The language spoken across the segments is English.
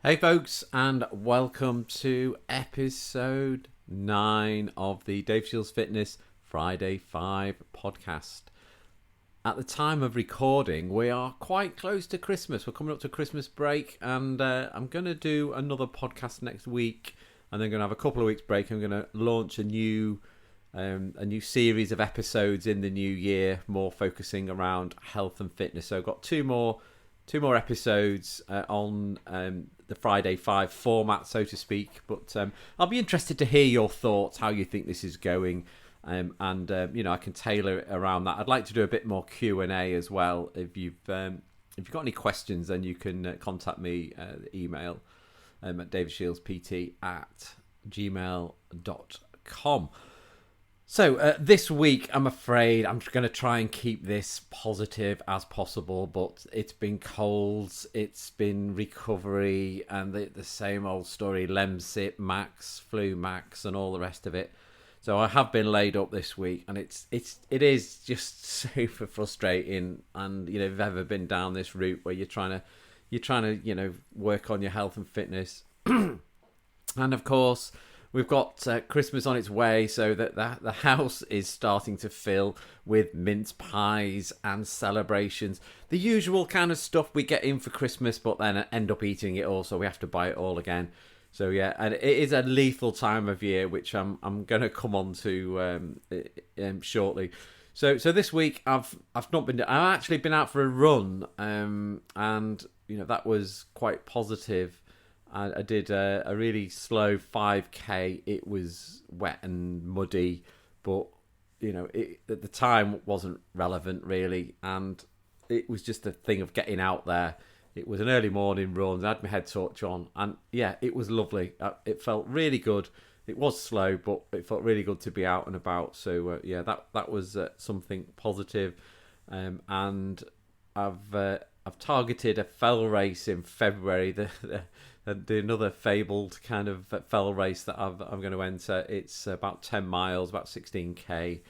Hey folks, and welcome to episode 9 of the Dave Shields Fitness Friday 5 podcast. At the time of recording, we are quite close to Christmas. We're coming up to Christmas break, and I'm going to do another podcast next week, and then going to have a couple of weeks break. I'm going to launch a new series of episodes in the new year, more focusing around health and fitness. So I've got two more episodes on the Friday 5 format, so to speak. But I'll be interested to hear your thoughts, how you think this is going, and I can tailor it around that. I'd like to do a bit more Q&A as well. If you've got any questions, then you can contact me, email at davidshieldspt@gmail.com. So this week, I'm afraid I'm going to try and keep this positive as possible, but it's been colds, it's been recovery, and the same old story, Lemsip, Max, Flu Max, and all the rest of it. So I have been laid up this week, and it is just super frustrating. And if you've ever been down this route where you're trying to work on your health and fitness, and of course, we've got Christmas on its way, so that the house is starting to fill with mince pies and celebrations. The usual kind of stuff we get in for Christmas, but then end up eating it all, so we have to buy it all again. So yeah, and it is a lethal time of year, which I'm going to come on to shortly. So this week I've actually been out for a run, and that was quite positive. I did a really slow 5k. It was wet and muddy, but at the time wasn't relevant really, and it was just a thing of getting out there. It was an early morning run. I had my head torch on, and yeah, it was lovely. It felt really good. It was slow, but it felt really good to be out and about. So that was something positive, and I've targeted a fell race in February. Another fabled kind of fell race that I'm going to enter. It's about 10 miles, about 16k.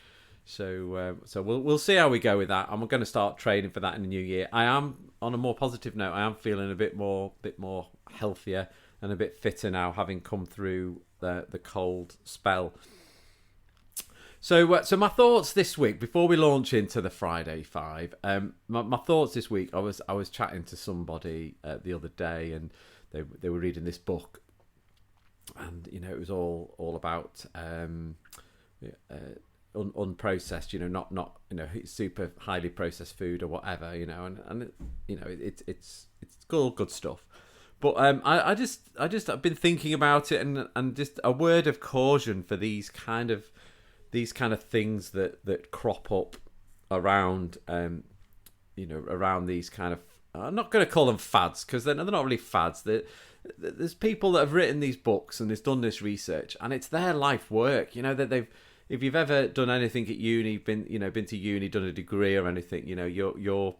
So we'll see how we go with that. I'm going to start training for that in the new year. I am, on a more positive note, I am feeling a bit more healthier and a bit fitter now, having come through the cold spell. So my thoughts this week, before we launch into the Friday 5, my thoughts this week, I was chatting to somebody the other day, and they were reading this book, and it was all about unprocessed, not super highly processed food or whatever, and it's good stuff. But I've been thinking about it, and just a word of caution for these kind of things that crop up around around these kind of, I'm not going to call them fads, because they're not really fads. There's people that have written these books and has done this research, and it's their life work. That if you've ever done anything at uni, been to uni, done a degree or anything, your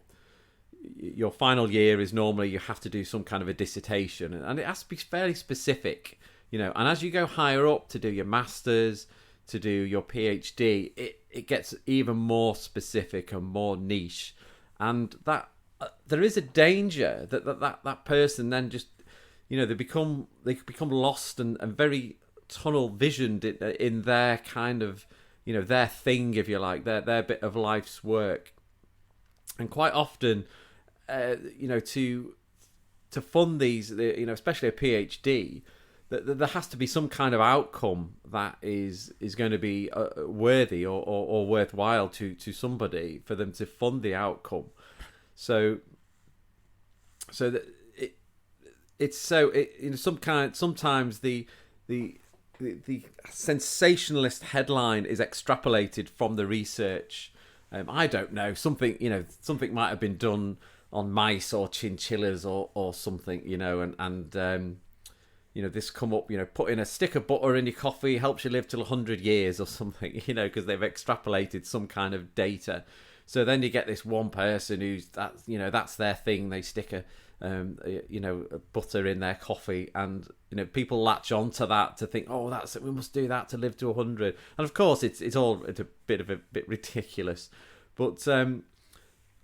final year is normally you have to do some kind of a dissertation, and it has to be fairly specific. And as you go higher up to do your masters, to do your PhD, it gets even more specific and more niche, and that there is a danger that person then just they become lost and very tunnel visioned in their kind of their thing, if you like, their bit of life's work. And quite often to fund these, especially a PhD, that there has to be some kind of outcome that is going to be worthy or worthwhile to somebody for them to fund the outcome. So that sometimes the sensationalist headline is extrapolated from the research. I don't know, something might have been done on mice or chinchillas or something, and this come up, putting a stick of butter in your coffee helps you live till 100 years or something, because they've extrapolated some kind of data. So then you get this one person that's their thing. They stick a butter in their coffee, and people latch onto that to think, oh, that's it, we must do that to live to 100. And of course, it's a bit ridiculous, but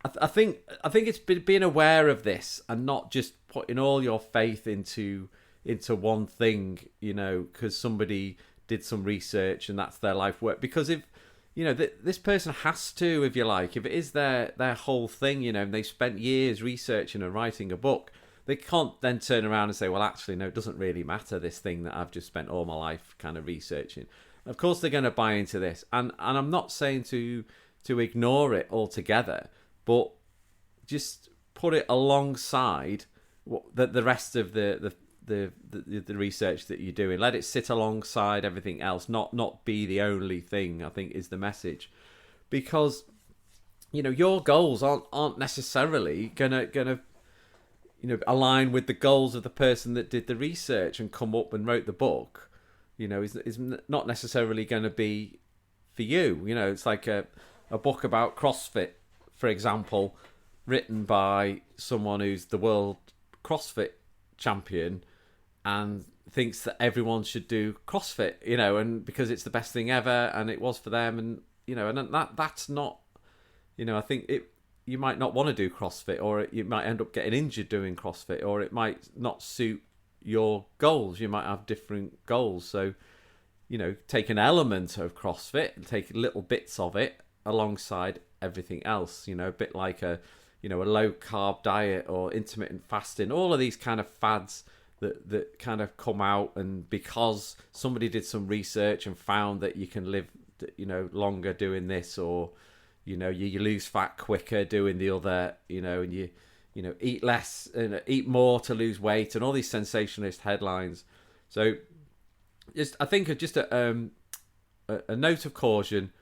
I think it's being aware of this and not just putting all your faith into one thing, because somebody did some research and that's their life work. Because if this person has to, if you like, if it is their whole thing, and they spent years researching and writing a book, they can't then turn around and say, well, actually, no, it doesn't really matter, this thing that I've just spent all my life kind of researching. Of course, they're going to buy into this, and I'm not saying to ignore it altogether, but just put it alongside the rest of the research that you're doing. Let it sit alongside everything else, not be the only thing, I think, is the message. Because your goals aren't necessarily gonna align with the goals of the person that did the research and come up and wrote the book. Is not necessarily going to be for you. It's like a book about CrossFit, for example, written by someone who's the world CrossFit champion and thinks that everyone should do CrossFit, and because it's the best thing ever and it was for them, and that's not, I think you might not want to do CrossFit, or you might end up getting injured doing CrossFit, or it might not suit your goals. You might have different goals. So, take an element of CrossFit and take little bits of it alongside everything else, a bit like a low carb diet or intermittent fasting, all of these kind of fads that kind of come out, and because somebody did some research and found that you can live, longer doing this, or, you lose fat quicker doing the other, and you eat less and eat more to lose weight, and all these sensationalist headlines. So I think just a note of caution: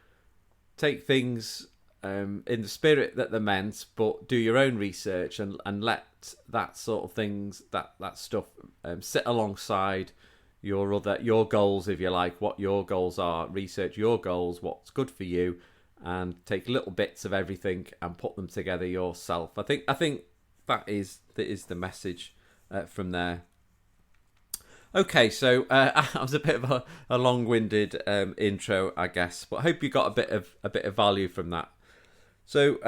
take things in the spirit that they're meant, but do your own research and let that sort of things, that stuff sit alongside your goals, if you like, what your goals are. Research your goals, what's good for you, and take little bits of everything and put them together yourself. I think that is the message from there. Okay, so that was a bit of a long-winded intro, I guess, but I hope you got a bit of value from that. So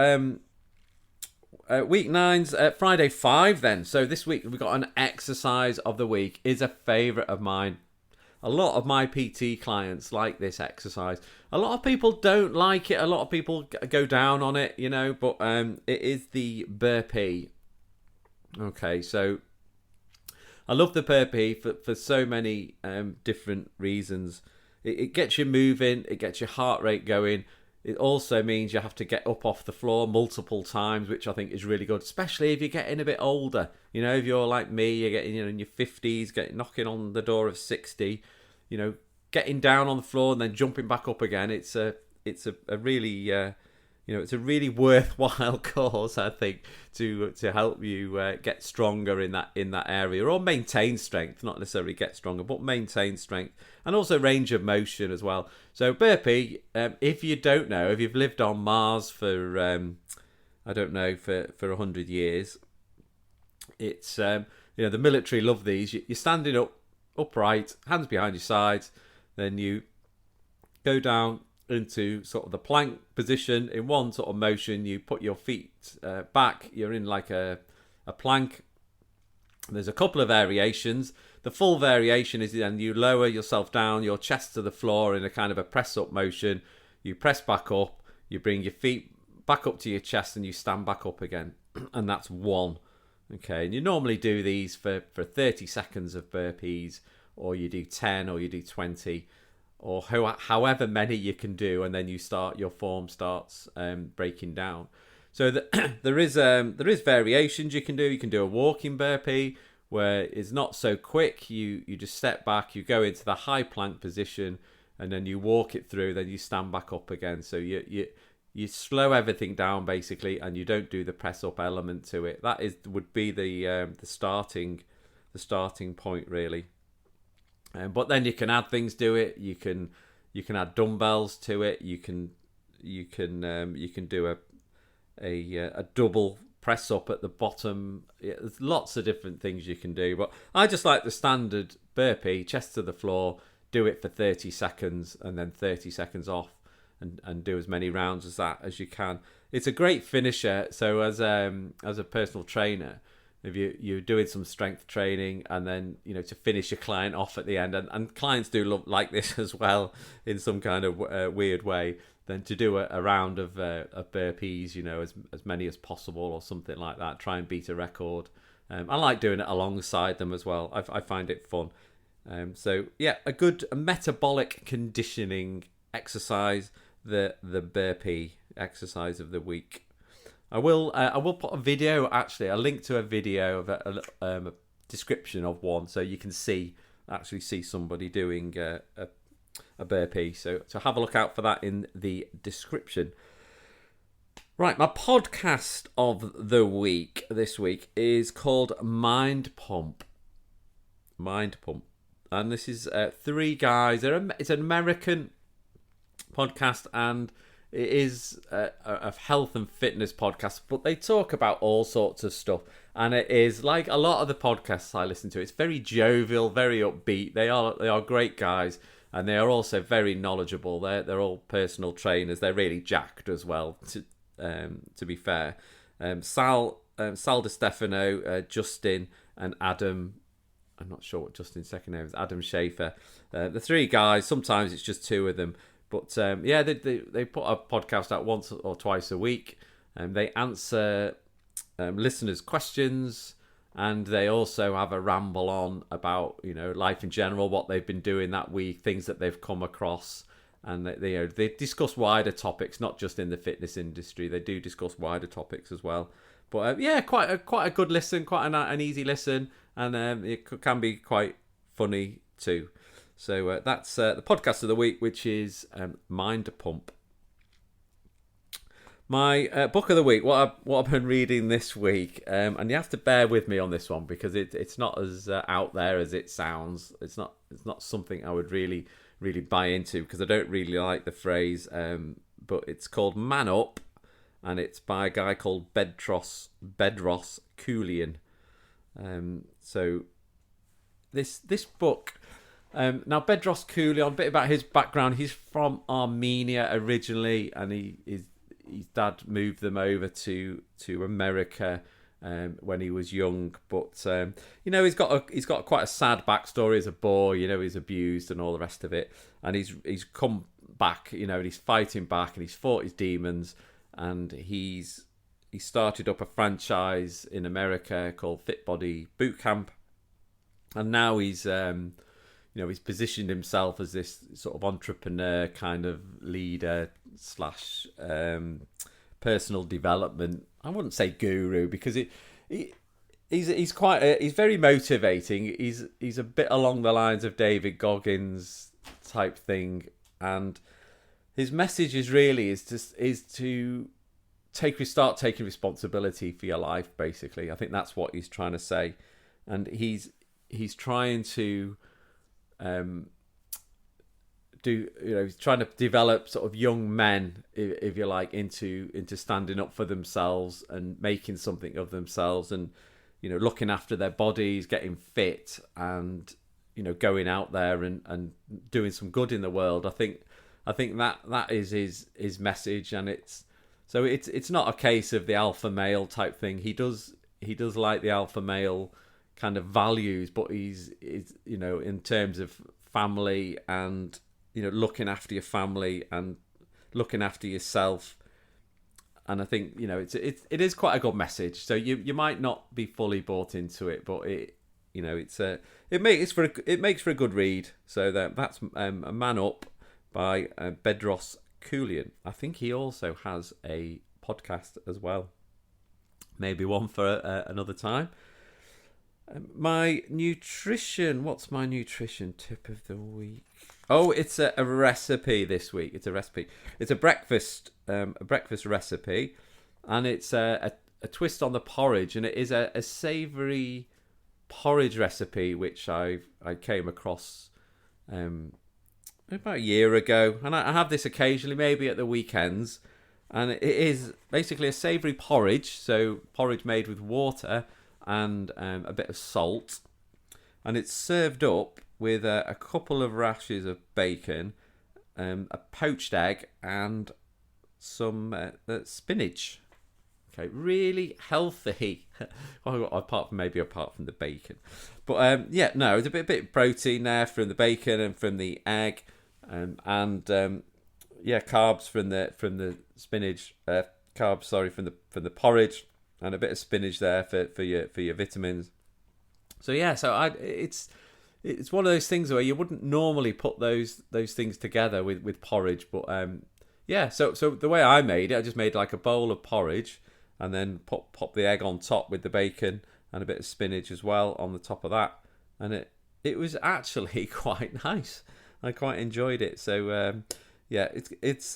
week 9's Friday 5 then. So this week we've got an exercise of the week. Is a favourite of mine. A lot of my PT clients like this exercise. A lot of people don't like it. A lot of people go down on it, but it is the burpee. Okay, so I love the burpee for so many different reasons. It gets you moving. It gets your heart rate going. It also means you have to get up off the floor multiple times, which I think is really good, especially if you're getting a bit older. If you're like me, you're getting in your 50s, knocking on the door of 60, getting down on the floor and then jumping back up again. It's a really it's a really worthwhile cause, I think, to help you get stronger in that area, or maintain strength, not necessarily get stronger, but maintain strength, and also range of motion as well. So burpee, if you don't know, if you've lived on Mars for I don't know, for 100 years, it's the military love these. You're standing upright, hands behind your sides, then you go down into sort of the plank position. In one sort of motion, you put your feet back. You're in like a plank. There's a couple of variations. The full variation is then you lower yourself down, your chest to the floor in a kind of a press up motion. You press back up, you bring your feet back up to your chest, and you stand back up again. And that's one. Okay, and you normally do these for 30 seconds of burpees, or you do 10, or you do 20, or however many you can do, and then your form starts breaking down. So there is variations you can do. You can do a walking burpee where it's not so quick. You just step back, you go into the high plank position, and then you walk it through. Then you stand back up again. So you slow everything down basically, and you don't do the press up element to it. That would be the starting point really. But then you can add things to it. You can add dumbbells to it. You can do a double press up at the bottom. Yeah, there's lots of different things you can do. But I just like the standard burpee, chest to the floor. Do it for 30 seconds and then 30 seconds off, and do as many rounds as you can. it's a great finisher. So as a personal trainer, if you're doing some strength training and then to finish your client off at the end, and clients do like this as well in some kind of weird way, then to do a round of burpees, as many as possible or something like that. Try and beat a record. I like doing it alongside them as well. I find it fun. So yeah, a good metabolic conditioning exercise, the burpee exercise of the week. I will put a video, actually, a link to a video of a description of one, so you can see somebody doing a burpee. So have a look out for that in the description. Right, my podcast of the week this week is called MindPump. MindPump. And this is three guys. It's an American podcast, and it is a health and fitness podcast, but they talk about all sorts of stuff. And it is like a lot of the podcasts I listen to. It's very jovial, very upbeat. They are great guys, and they are also very knowledgeable. They're all personal trainers. They're really jacked as well, to be fair. Sal Di Stefano, Justin, and Adam. I'm not sure what Justin's second name is. Adam Schaefer. The three guys. Sometimes it's just two of them. But they put a podcast out once or twice a week, and they answer listeners' questions, and they also have a ramble on about life in general, what they've been doing that week, things that they've come across, and they discuss wider topics, not just in the fitness industry. They do discuss wider topics as well. But quite a good listen, quite an easy listen, and it can be quite funny too. So that's the podcast of the week, which is MindPump. My book of the week, what I've been reading this week, and you have to bear with me on this one because it's not as out there as it sounds. It's not something I would really buy into because I don't really like the phrase. But it's called Man Up, and it's by a guy called Bedros Keuilian. So this book. Now, Bedros Keuilian, a bit about his background. He's from Armenia originally, and his dad moved them over to America when he was young. But he's got quite a sad backstory as a boy. He's abused and all the rest of it, and he's come back. And he's fighting back, and he's fought his demons, and he started up a franchise in America called Fit Body Boot Camp, and now he's positioned himself as this sort of entrepreneur kind of leader / personal development. I wouldn't say guru because he's very motivating. He's a bit along the lines of David Goggins type thing, and his message is to start taking responsibility for your life. Basically, I think that's what he's trying to say, and he's trying to. He's trying to develop sort of young men, if you like, into standing up for themselves and making something of themselves, and looking after their bodies, getting fit, and going out there and doing some good in the world. I think that is his message, and it's not a case of the alpha male type thing. He does like the alpha male kind of values, but he's in terms of family and looking after your family and looking after yourself, and I think it is quite a good message. So you might not be fully bought into it, but it makes for a good read. So that's a Man Up by Bedros Keuilian. I think he also has a podcast as well, maybe one for another time. My nutrition. What's my nutrition tip of the week? Oh, it's a recipe this week. It's a recipe. It's a breakfast recipe, and it's a twist on the porridge, and it is a savoury porridge recipe which I came across about a year ago, and I have this occasionally, maybe at the weekends, and it is basically a savoury porridge. So porridge made with water and a bit of salt, and it's served up with a couple of rashers of bacon, a poached egg, and spinach. Okay, really healthy. apart from the bacon, but no, it's a bit of protein there from the bacon and from the egg, and carbs from the spinach. Carbs, sorry, from the porridge, and a bit of spinach there for your vitamins. So it's one of those things where you wouldn't normally put those things together with porridge, but So the way I made it, I just made like a bowl of porridge, and then pop the egg on top with the bacon and a bit of spinach as well on the top of that, and it was actually quite nice. I quite enjoyed it. So it's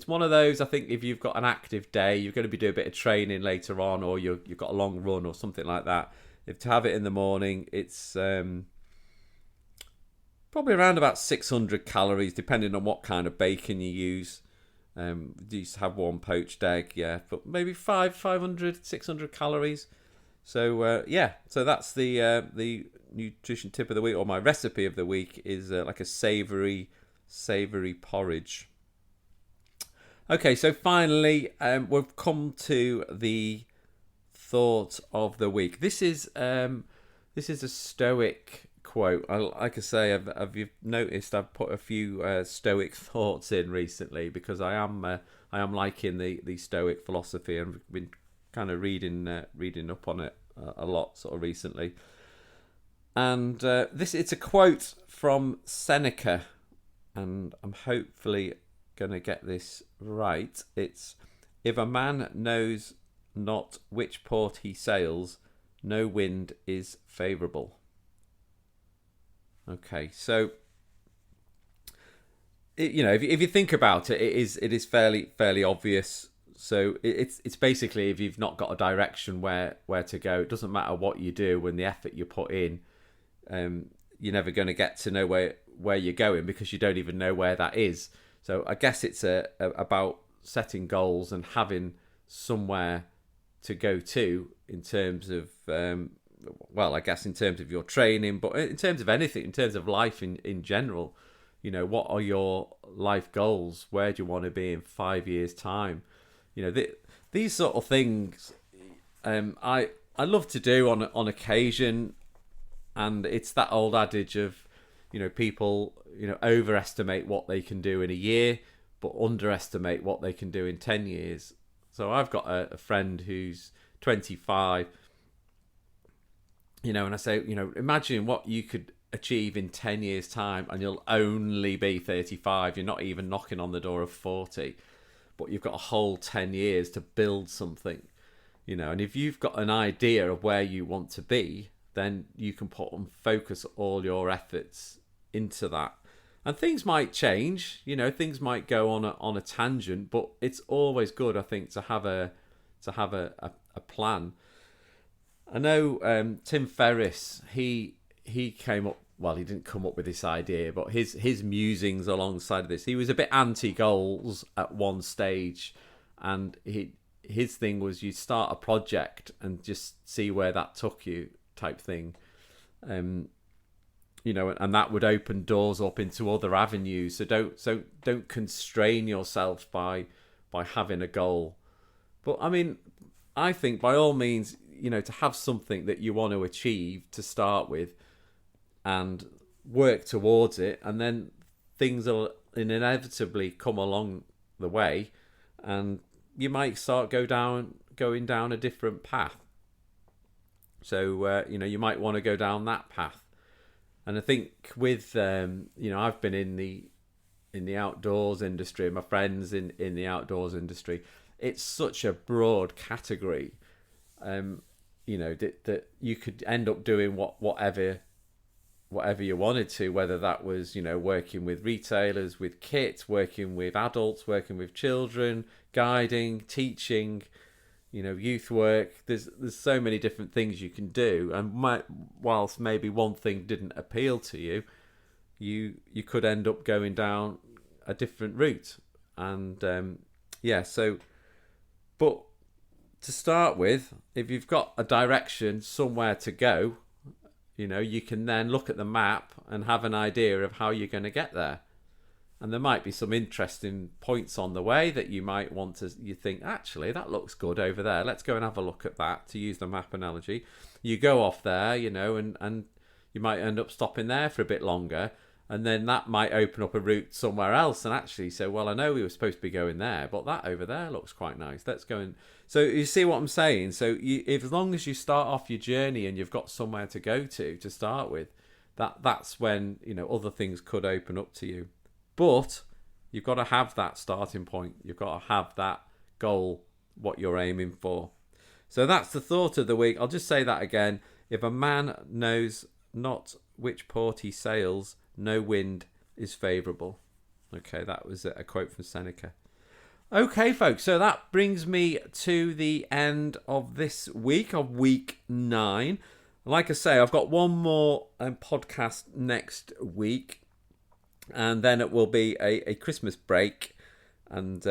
one of those. I think if you've got an active day, you're going to be doing a bit of training later on, or you've got a long run or something like that. If to have it in the morning, it's probably around about 600 calories, depending on what kind of bacon you use. You used to have one poached egg, but maybe 500, 600 calories. So so that's the nutrition tip of the week, or my recipe of the week is like a savoury porridge. Okay, so finally we've come to the thought of the week. This is a Stoic quote. Like I say, you've noticed I've put a few Stoic thoughts in recently because I am liking the Stoic philosophy, and I've been kind of reading up on it a lot sort of recently. And it's a quote from Seneca, and I'm hopefully going to get this right. It's, if a man knows not which port he sails, no wind is favourable. Okay, so if you think about it, it is fairly obvious. So it's basically, if you've not got a direction where to go, it doesn't matter what you do and the effort you put in, you're never going to get to know where you're going because you don't even know where that is. So I guess it's about setting goals and having somewhere to go to in terms of I guess in terms of your training, but in terms of anything, in terms of life in general, what are your life goals? Where do you want to be in 5 years' time? These sort of things I love to do on occasion, and it's that old adage of people overestimate what they can do in a year but underestimate what they can do in 10 years. So I've got a friend who's 25, and I say, imagine what you could achieve in 10 years' time, and you'll only be 35. You're not even knocking on the door of 40, but you've got a whole 10 years to build something, and if you've got an idea of where you want to be, then you can put and focus all your efforts into that. And things might change, things might go on a tangent, but it's always good, I think, to have a plan. I know Tim Ferriss, he came up, well, he didn't come up with this idea, but his musings alongside of this, he was a bit anti-goals at one stage, and his thing was you start a project and just see where that took you type thing. And that would open doors up into other avenues. So don't constrain yourself by having a goal. But I mean, I think by all means, to have something that you want to achieve to start with, and work towards it, and then things will inevitably come along the way, and you might start going down a different path. So you might want to go down that path. And I think with I've been in the outdoors industry, my friends in the outdoors industry, it's such a broad category, that you could end up doing whatever you wanted to, whether that was working with retailers, with kits, working with adults, working with children, guiding, teaching, youth work. There's so many different things you can do, and whilst maybe one thing didn't appeal to you, you could end up going down a different route. And but to start with, if you've got a direction, somewhere to go, you can then look at the map and have an idea of how you're going to get there. And there might be some interesting points on the way that you might want to, you think, actually, that looks good over there. Let's go and have a look at that, to use the map analogy. You go off there, you know, and you might end up stopping there for a bit longer. And then that might open up a route somewhere else and actually say, well, I know we were supposed to be going there, but that over there looks quite nice. Let's go and... So you see what I'm saying? So as long as you start off your journey and you've got somewhere to go to start with, that's when, you know, other things could open up to you. But you've got to have that starting point. You've got to have that goal, what you're aiming for. So that's the thought of the week. I'll just say that again. If a man knows not which port he sails, no wind is favourable. Okay, that was a quote from Seneca. Okay, folks, so that brings me to the end of this week, of week 9. Like I say, I've got one more podcast next week, and then it will be a Christmas break, and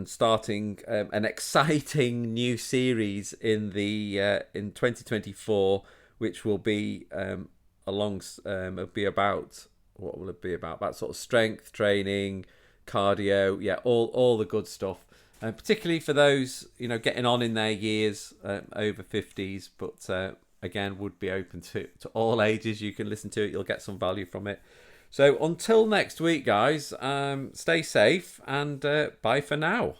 starting an exciting new series in 2024, which will be it'll be about... What will it be about? About sort of strength training, cardio, yeah, all the good stuff. And particularly for those, you know, getting on in their years, over 50s, but again, would be open to all ages. You can listen to it. You'll get some value from it. So until next week, guys, stay safe and bye for now.